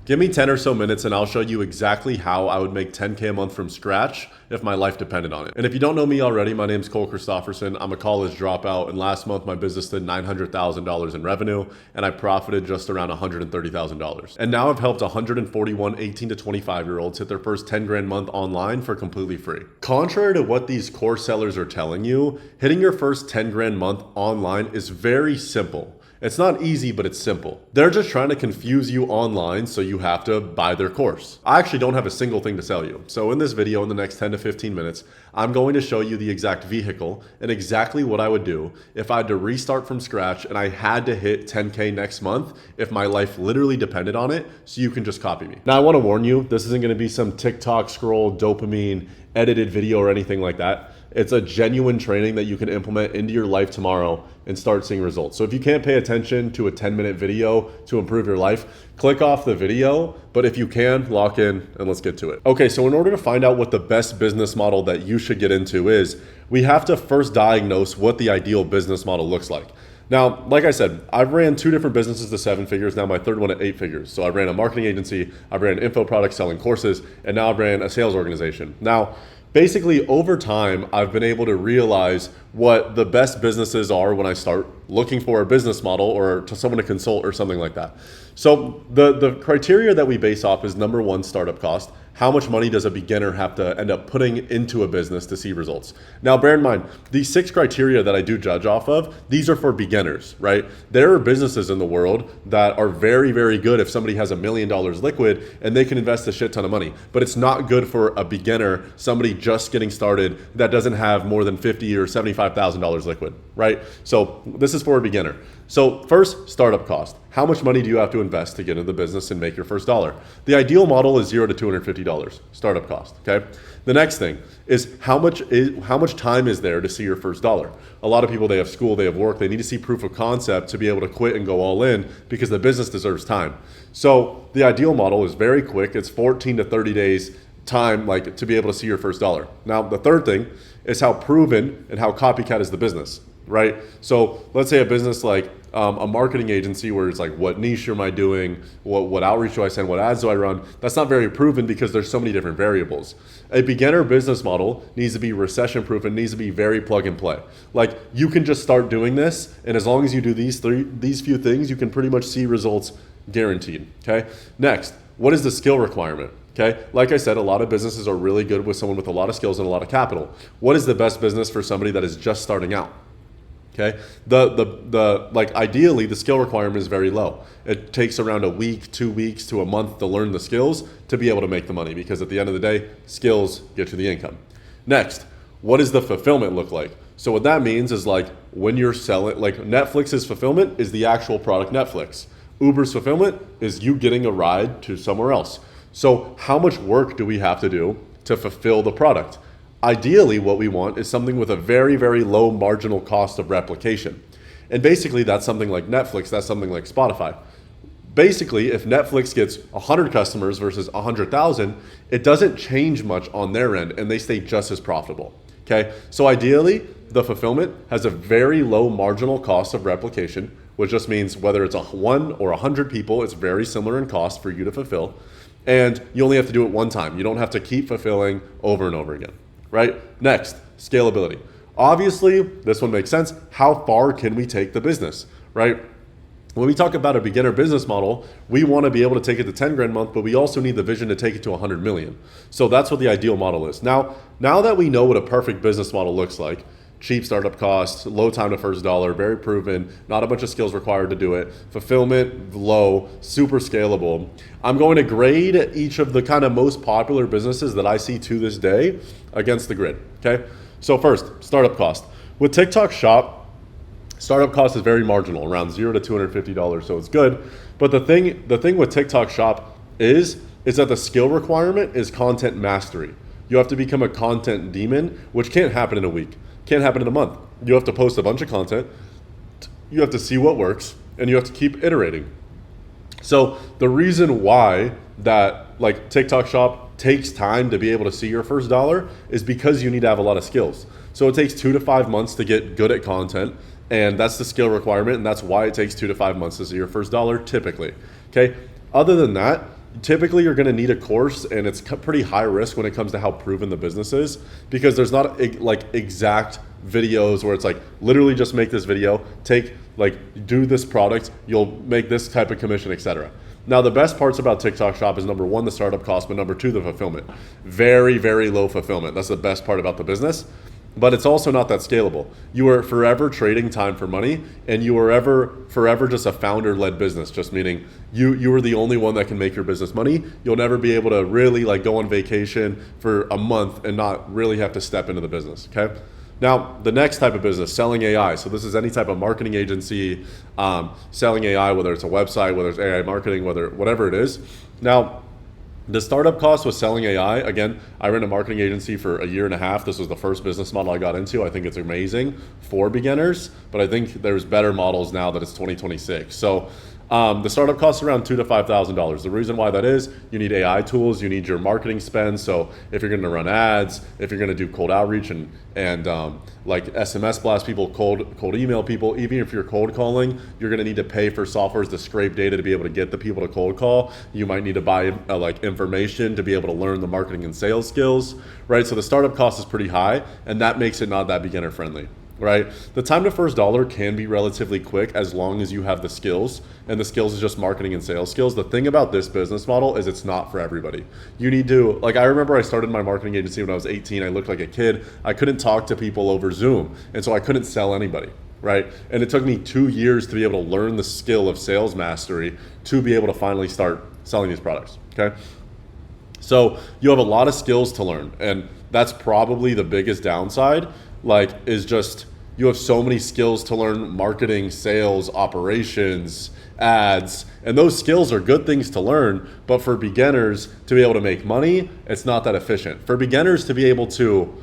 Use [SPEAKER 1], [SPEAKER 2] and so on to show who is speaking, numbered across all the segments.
[SPEAKER 1] Give me 10 or so minutes and I'll show you exactly how I would make 10K a month from scratch if my life depended on it. And if you don't know me already, my name's Cole Christofferson. I'm a college dropout, and last month my business did $900,000 in revenue and I profited just around $130,000. And now I've helped 141 18 to 25 year olds hit their first 10 grand month online for completely free. Contrary to what these course sellers are telling you, hitting your first 10 grand month online is very simple. It's not easy, but it's simple. They're just trying to confuse you online, so you have to buy their course. I actually don't have a single thing to sell you. So in this video, in the next 10 to 15 minutes, I'm going to show you the exact vehicle and exactly what I would do if I had to restart from scratch and I had to hit 10K next month if my life literally depended on it, so you can just copy me. Now, I want to warn you, this isn't going to be some TikTok scroll, dopamine, edited video or anything like that. It's a genuine training that you can implement into your life tomorrow and start seeing results. So if you can't pay attention to a 10-minute video to improve your life, click off the video. But if you can, lock in and let's get to it. Okay, so in order to find out what the best business model that you should get into is, we have to first diagnose what the ideal business model looks like. Now, like I said, I've ran 2 different businesses to 7 figures, now my 3rd one at 8 figures. So I ran a marketing agency, I ran info products selling courses, and now I ran a sales organization. Now, basically, over time, I've been able to realize what the best businesses are when I start looking for a business model or to someone to consult or something like that. So the criteria that we base off is, number 1, startup cost. How much money does a beginner have to end up putting into a business to see results? Now, bear in mind, these 6 criteria that I do judge off of, these are for beginners, right? There are businesses in the world that are very, very good if somebody has $1 million liquid and they can invest a shit ton of money. But it's not good for a beginner, somebody just getting started that doesn't have more than $50,000 or $75,000 liquid, right? So this is for a beginner. So first, startup cost. How much money do you have to invest to get into the business and make your first dollar? The ideal model is $0 to $250 startup cost, okay? The next thing is how much time is there to see your first dollar? A lot of people, they have school, they have work, they need to see proof of concept to be able to quit and go all in because the business deserves time. So the ideal model is very quick. It's 14 to 30 days time, like, to be able to see your first dollar. Now, the third thing is how proven and how copycat is the business, right? So let's say a business like a marketing agency where it's like, what niche am I doing? What outreach do I send? What ads do I run? That's not very proven because there's so many different variables. A beginner business model needs to be recession proof and needs to be very plug and play. Like, you can just start doing this, and as long as you do these few things, you can pretty much see results guaranteed, okay? Next, what is the skill requirement? Okay, like I said, a lot of businesses are really good with someone with a lot of skills and a lot of capital. What is the best business for somebody that is just starting out? Okay, like, ideally the skill requirement is very low. It takes around a week, 2 weeks to a month to learn the skills to be able to make the money, because at the end of the day, skills get you the income. Next, what does the fulfillment look like? So what that means is, like, when you're selling, like, Netflix's fulfillment is the actual product Netflix. Uber's fulfillment is you getting a ride to somewhere else. So how much work do we have to do to fulfill the product? Ideally, what we want is something with a very, very low marginal cost of replication. And basically, that's something like Netflix, that's something like Spotify. Basically, if Netflix gets 100 customers versus 100,000, it doesn't change much on their end, and they stay just as profitable. Okay, so ideally, the fulfillment has a very low marginal cost of replication, which just means whether it's 1 or 100 people, it's very similar in cost for you to fulfill. And you only have to do it one time. You don't have to keep fulfilling over and over again, right? Next, scalability. Obviously, this one makes sense. How far can we take the business, right? When we talk about a beginner business model, we want to be able to take it to 10 grand a month, but we also need the vision to take it to 100 million. So that's what the ideal model is. Now that we know what a perfect business model looks like, cheap startup costs, low time to first dollar, very proven, not a bunch of skills required to do it, fulfillment low, super scalable. I'm going to grade each of the kind of most popular businesses that I see to this day against the grid, okay? So first, startup cost. With TikTok Shop, startup cost is very marginal, around $0 to $250, so it's good. But the thing with TikTok Shop is that the skill requirement is content mastery. You have to become a content demon, which can't happen in a week. Can't happen in a month. You have to post a bunch of content, you have to see what works, and you have to keep iterating. So the reason why that, like, TikTok Shop takes time to be able to see your first dollar is because you need to have a lot of skills. So it takes 2 to 5 months to get good at content, and that's the skill requirement, and that's why it takes 2 to 5 months to see your first dollar typically. Okay. Other than that, typically you're going to need a course, and it's pretty high risk when it comes to how proven the business is, because there's not like exact videos where it's like literally just make this video, take like do this product, you'll make this type of commission, etc. Now, the best parts about TikTok Shop is number one, the startup cost, but number two, the fulfillment. Very, very low fulfillment. That's the best part about the business. But it's also not that scalable. You are forever trading time for money, and you are forever just a founder-led business, just meaning you are the only one that can make your business money. You'll never be able to really like go on vacation for a month and not really have to step into the business, okay? Now, the next type of business, selling AI. So this is any type of marketing agency selling AI, whether it's a website, whether it's AI marketing, whatever it is. Now, the startup cost was selling AI. Again, I ran a marketing agency for a year and a half. This was the first business model I got into. I think it's amazing for beginners, but I think there's better models now that it's 2026. So the startup costs around $2,000 to $5,000. The reason why that is, you need AI tools, you need your marketing spend. So if you're going to run ads, if you're going to do cold outreach and like SMS blast people, cold email people, even if you're cold calling, you're going to need to pay for softwares to scrape data to be able to get the people to cold call. You might need to buy like information to be able to learn the marketing and sales skills, right? So the startup cost is pretty high, and that makes it not that beginner friendly. Right? The time to first dollar can be relatively quick as long as you have the skills, and the skills is just marketing and sales skills. The thing about this business model is it's not for everybody. You need to, like, I remember I started my marketing agency when I was 18. I looked like a kid. I couldn't talk to people over Zoom, and so I couldn't sell anybody, right? And it took me 2 years to be able to learn the skill of sales mastery to be able to finally start selling these products, okay? So you have a lot of skills to learn, and that's probably the biggest downside, like, is just you have so many skills to learn: marketing, sales, operations, ads, and those skills are good things to learn, but for beginners to be able to make money, it's not that efficient. For beginners to be able to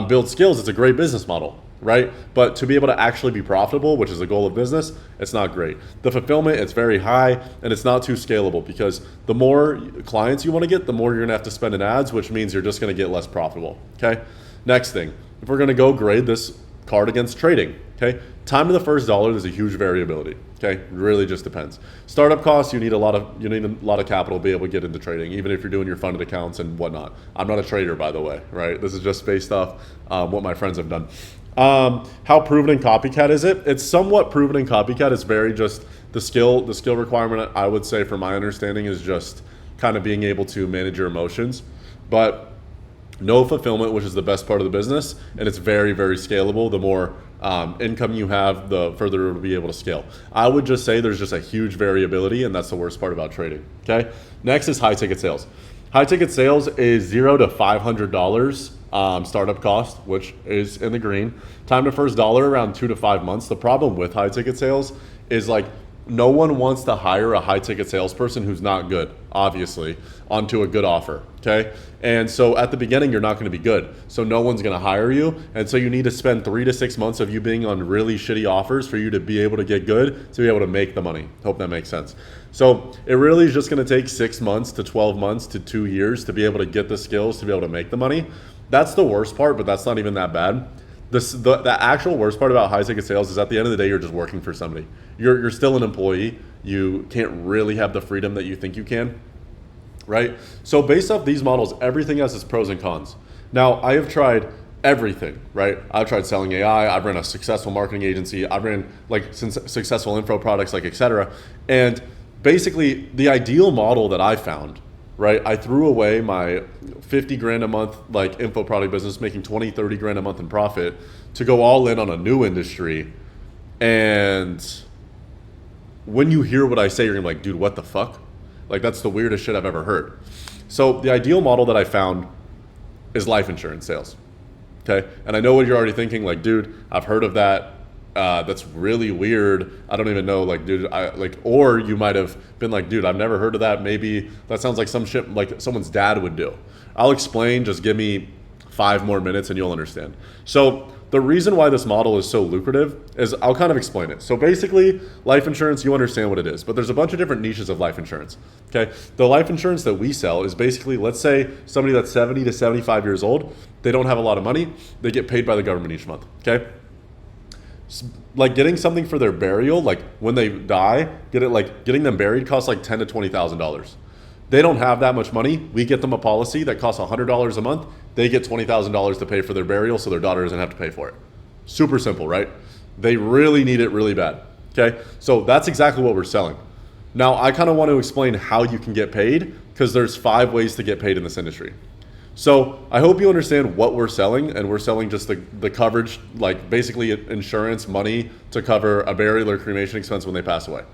[SPEAKER 1] build skills, it's a great business model, right? But to be able to actually be profitable, which is the goal of business, it's not great. The fulfillment, it's very high, and it's not too scalable, because the more clients you want to get, the more you're gonna have to spend in ads, which means you're just gonna get less profitable, okay? Next thing, if we're gonna go grade this card against trading, okay? Time to the first dollar, there's a huge variability, okay? It really just depends. Startup costs, you need a lot of capital to be able to get into trading, even if you're doing your funded accounts and whatnot. I'm not a trader, by the way, right? This is just based off what my friends have done. How proven and copycat is it? It's somewhat proven and copycat. It's very just the skill requirement, I would say, from my understanding, is just kind of being able to manage your emotions, but no fulfillment, which is the best part of the business, and it's very, very scalable. The more income you have, the further it'll be able to scale. I would just say there's just a huge variability, and that's the worst part about trading, okay? Next is high ticket sales. High ticket sales is $0 to $500 startup cost, which is in the green. Time to first dollar, around 2 to 5 months. The problem with high ticket sales is, like, no one wants to hire a high ticket salesperson who's not good, obviously, onto a good offer, okay? And so at the beginning, you're not gonna be good. So no one's gonna hire you. And so you need to spend 3 to 6 months of you being on really shitty offers for you to be able to get good, to be able to make the money. Hope that makes sense. So it really is just gonna take 6 months to 12 months to 2 years to be able to get the skills to be able to make the money. That's the worst part, but that's not even that bad. The actual worst part about high ticket sales is at the end of the day, you're just working for somebody. You're still an employee. You can't really have the freedom that you think you can, right? So based off these models, everything has its pros and cons. Now, I have tried everything, right? I've tried selling AI. I've ran a successful marketing agency. I've ran like successful info products, like etc. And basically, the ideal model that I found, right? I threw away my 50 grand a month, like info product business, making 20, 30 grand a month in profit, to go all in on a new industry. And when you hear what I say, you're gonna be like, dude, what the fuck? Like, that's the weirdest shit I've ever heard. So the ideal model that I found is life insurance sales, okay? And I know what you're already thinking, like, dude, I've heard of that. That's really weird. I don't even know, like, dude, or you might have been like, dude, I've never heard of that. Maybe that sounds like some shit like someone's dad would do. I'll explain, just give me 5 more minutes and you'll understand. So the reason why this model is so lucrative is, I'll kind of explain it. So basically, life insurance, you understand what it is, but there's a bunch of different niches of life insurance, okay? The life insurance that we sell is basically, let's say somebody that's 70 to 75 years old, they don't have a lot of money, they get paid by the government each month, okay? Like, getting something for their burial, like when they die, getting them buried costs like $10,000 to $20,000. They don't have that much money. We get them a policy that costs $100 a month. They get $20,000 to pay for their burial so their daughter doesn't have to pay for it. Super simple, right? They really need it really bad. Okay, so that's exactly what we're selling. Now, I kind of want to explain how you can get paid because there's 5 ways to get paid in this industry. So I hope you understand what we're selling, and we're selling just the coverage, like basically insurance money to cover a burial or cremation expense when they pass away.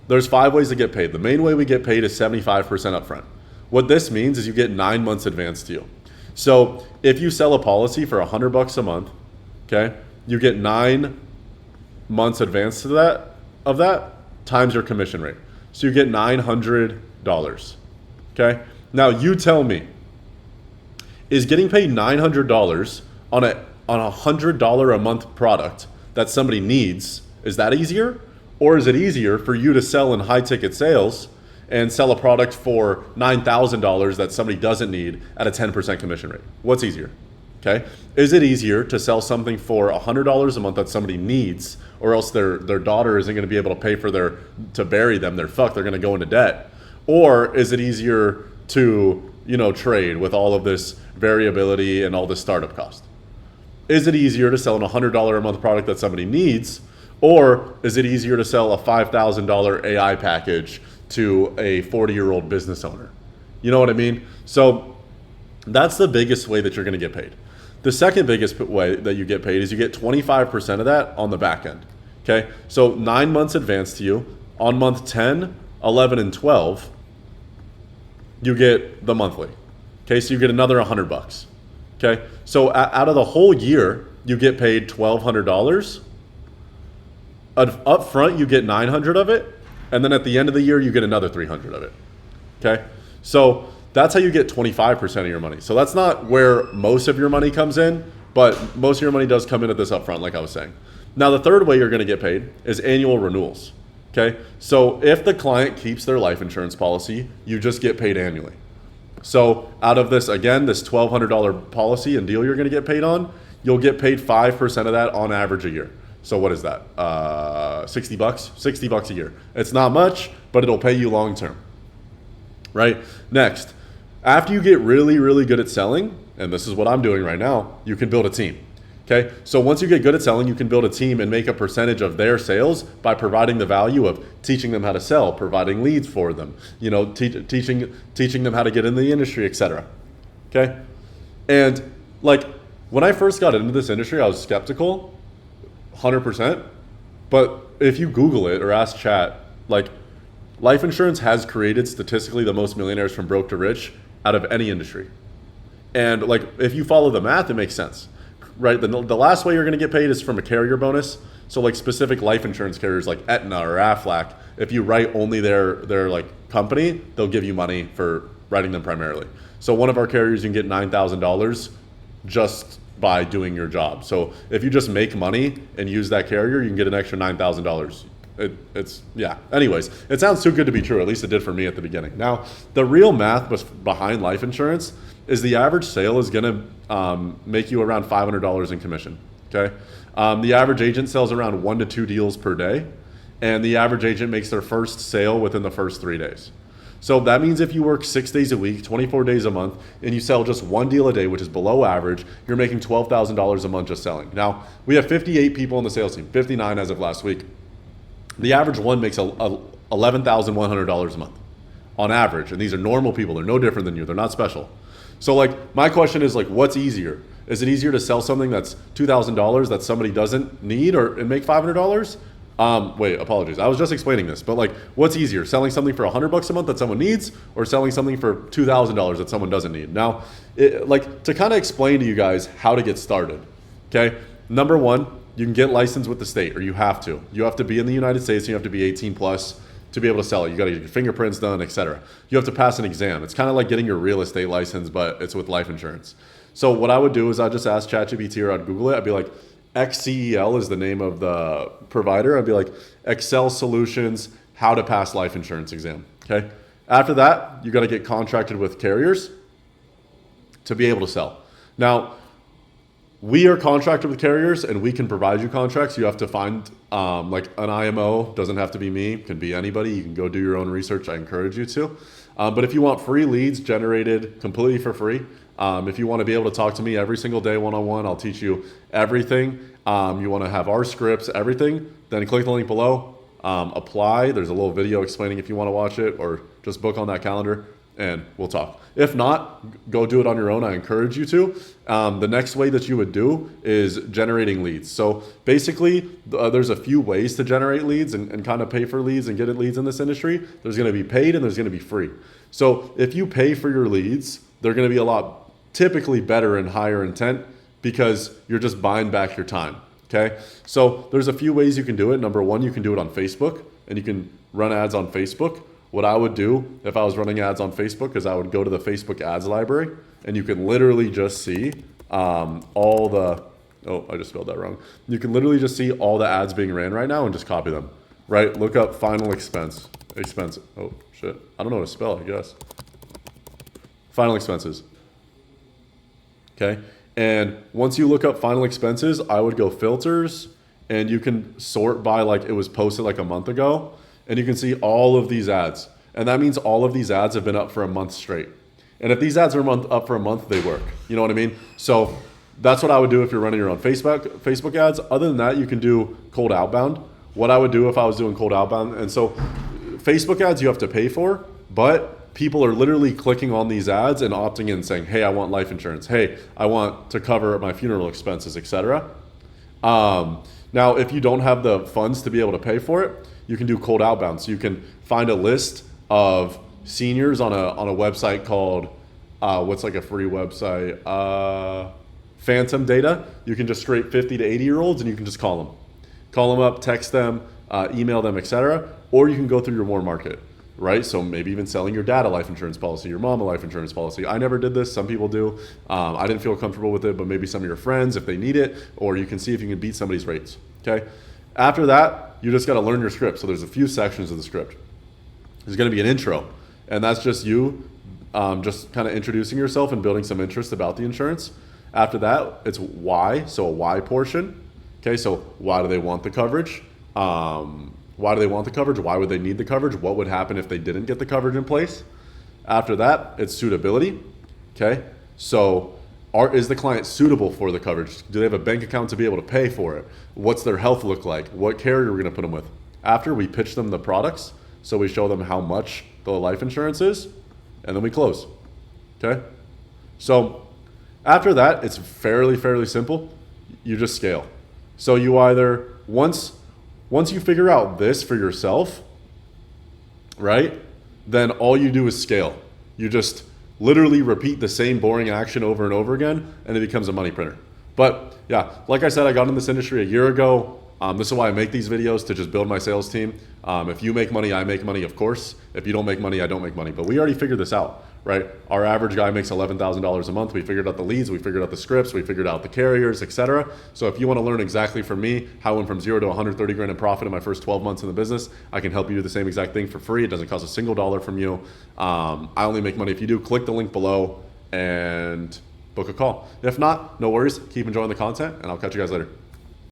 [SPEAKER 1] There's 5 ways to get paid. The main way we get paid is 75% upfront. What this means is you get 9 months advance to you. So if you sell a policy for $100 a month, okay, you get 9 months advance to that times your commission rate. So you get $900. Okay. Now you tell me, is getting paid $900 on a $100 a month product that somebody needs, is that easier? Or is it easier for you to sell in high ticket sales and sell a product for $9,000 that somebody doesn't need at a 10% commission rate? What's easier? Okay. Is it easier to sell something for $100 a month that somebody needs, or else their daughter isn't going to be able to pay for to bury them? They're fucked. They're going to go into debt. Or is it easier to, trade with all of this variability and all this startup cost? Is it easier to sell a $100 a month product that somebody needs? Or is it easier to sell a $5,000 AI package to a 40-year-old business owner? You know what I mean? So that's the biggest way that you're going to get paid. The second biggest way that you get paid is you get 25% of that on the back end. Okay? So 9 months advance to you. On month 10, 11, and 12, you get the monthly. Okay? So you get another $100. Okay? So out of the whole year, you get paid $1,200. Up front, you get $900 of it, and then at the end of the year, you get another $300 of it. Okay, so that's how you get 25% of your money. So that's not where most of your money comes in, but most of your money does come in at this upfront, like I was saying. Now, the third way you're going to get paid is annual renewals. Okay, so if the client keeps their life insurance policy, you just get paid annually. So out of this, again, this $1,200 policy and deal you're going to get paid on, you'll get paid 5% of that on average a year. So what is that? $60? $60 a year. It's not much, but it'll pay you long term. Right? Next, after you get really, really good at selling, and this is what I'm doing right now, you can build a team. Okay? So once you get good at selling, you can build a team and make a percentage of their sales by providing the value of teaching them how to sell, providing leads for them, teaching them how to get in the industry, etc. Okay? And like when I first got into this industry, I was skeptical. 100%. But if you Google it or ask chat, like life insurance has created statistically the most millionaires from broke to rich out of any industry. And like if you follow the math, it makes sense, right? The last way you're going to get paid is from a carrier bonus. So like specific life insurance carriers like Aetna or Aflac, if you write only their like company, they'll give you money for writing them primarily. So one of our carriers, you can get $9,000 just by doing your job. So if you just make money and use that carrier, you can get an extra $9,000. It's yeah. Anyways, it sounds too good to be true. At least it did for me at the beginning. Now, the real math behind life insurance is the average sale is going to make you around $500 in commission. Okay, the average agent sells around 1 to 2 deals per day, and the average agent makes their first sale within the first 3 days. So that means if you work 6 days a week, 24 days a month, and you sell just 1 deal a day, which is below average, you're making $12,000 a month just selling. Now, we have 58 people on the sales team, 59 as of last week. The average one makes $11,100 a month on average. And these are normal people. They're no different than you. They're not special. So like my question is like, what's easier? Is it easier to sell something that's $2,000 that somebody doesn't need and make $500? Wait, apologies. I was just explaining this, but like, what's easier, selling something for $100 a month that someone needs, or selling something for $2,000 that someone doesn't need? Now, to kind of explain to you guys how to get started. Okay, number one, you can get licensed with the state, or you have to. You have to be in the United States. And you have to be 18 plus to be able to sell it. You got to get your fingerprints done, etc. You have to pass an exam. It's kind of like getting your real estate license, but it's with life insurance. So what I would do is I'd just ask ChatGPT or I'd Google it. I'd be like, XCEL is the name of the provider. I'd be like, Excel Solutions, how to pass life insurance exam. Okay. After that, you got to get contracted with carriers to be able to sell. Now, we are contracted with carriers and we can provide you contracts. You have to find like an IMO. Doesn't have to be me. Can be anybody. You can go do your own research. I encourage you to. But if you want free leads generated completely for free, if you want to be able to talk to me every single day one-on-one, I'll teach you everything. You want to have our scripts, everything, then click the link below, apply. There's a little video explaining if you want to watch it, or just book on that calendar and we'll talk. If not, go do it on your own. I encourage you to. The next way that you would do is generating leads. So basically, there's a few ways to generate leads and kind of pay for leads and get leads in this industry. There's going to be paid and there's going to be free. So if you pay for your leads, they're going to be a lot typically better and higher intent because you're just buying back your time. Okay. So there's a few ways you can do it. Number one, you can do it on Facebook and you can run ads on Facebook. What I would do if I was running ads on Facebook is I would go to the Facebook ads library and you can literally just see all the, oh, I just spelled that wrong. You can literally just see all the ads being ran right now and just copy them, right? Look up final expense. Oh shit. I don't know how to spell, I guess. Final expenses. Okay. And once you look up final expenses, I would go filters and you can sort by like it was posted like a month ago. And you can see all of these ads. And that means all of these ads have been up for a month straight. And if these ads are up for a month, they work. You know what I mean? So that's what I would do if you're running your own Facebook ads. Other than that, you can do cold outbound. What I would do if I was doing cold outbound. And so Facebook ads you have to pay for, but people are literally clicking on these ads and opting in saying, hey, I want life insurance. Hey, I want to cover my funeral expenses, etc. Now, if you don't have the funds to be able to pay for it, you can do cold outbound. So you can find a list of seniors on a website called, what's like a free website? Phantom Data. You can just scrape 50 to 80-year-olds and you can just call them. Call them up, text them, email them, etc. Or you can go through your warm market, right? So maybe even selling your dad a life insurance policy, your mom a life insurance policy. I never did this. Some people do. I didn't feel comfortable with it, but maybe some of your friends, if they need it, or you can see if you can beat somebody's rates, okay? After that, you just got to learn your script. So there's a few sections of the script. There's going to be an intro, and that's just you just kind of introducing yourself and building some interest about the insurance. After that, it's why, so a why portion. Okay, so why do they want the coverage? Why do they want the coverage? Why would they need the coverage? What would happen if they didn't get the coverage in place? After that, it's suitability. Okay, so is the client suitable for the coverage? Do they have a bank account to be able to pay for it? What's their health look like? What carrier are we going to put them with? After, we pitch them the products. So we show them how much the life insurance is, and then we close. Okay? So after that, it's fairly simple. You just scale. So you either, once you figure out this for yourself, right, then all you do is scale. You just literally repeat the same boring action over and over again, and it becomes a money printer. But yeah, like I said, I got in this industry a year ago. This is why I make these videos, to just build my sales team. If you make money, I make money, of course. If you don't make money, I don't make money. But we already figured this out, right? Our average guy makes $11,000 a month. We figured out the leads, we figured out the scripts, we figured out the carriers, etc. So if you want to learn exactly from me how I went from 0 to 130 grand in profit in my first 12 months in the business, I can help you do the same exact thing for free. It doesn't cost a single dollar from you. I only make money if you do. Click the link below and book a call. If not, no worries. Keep enjoying the content, and I'll catch you guys later.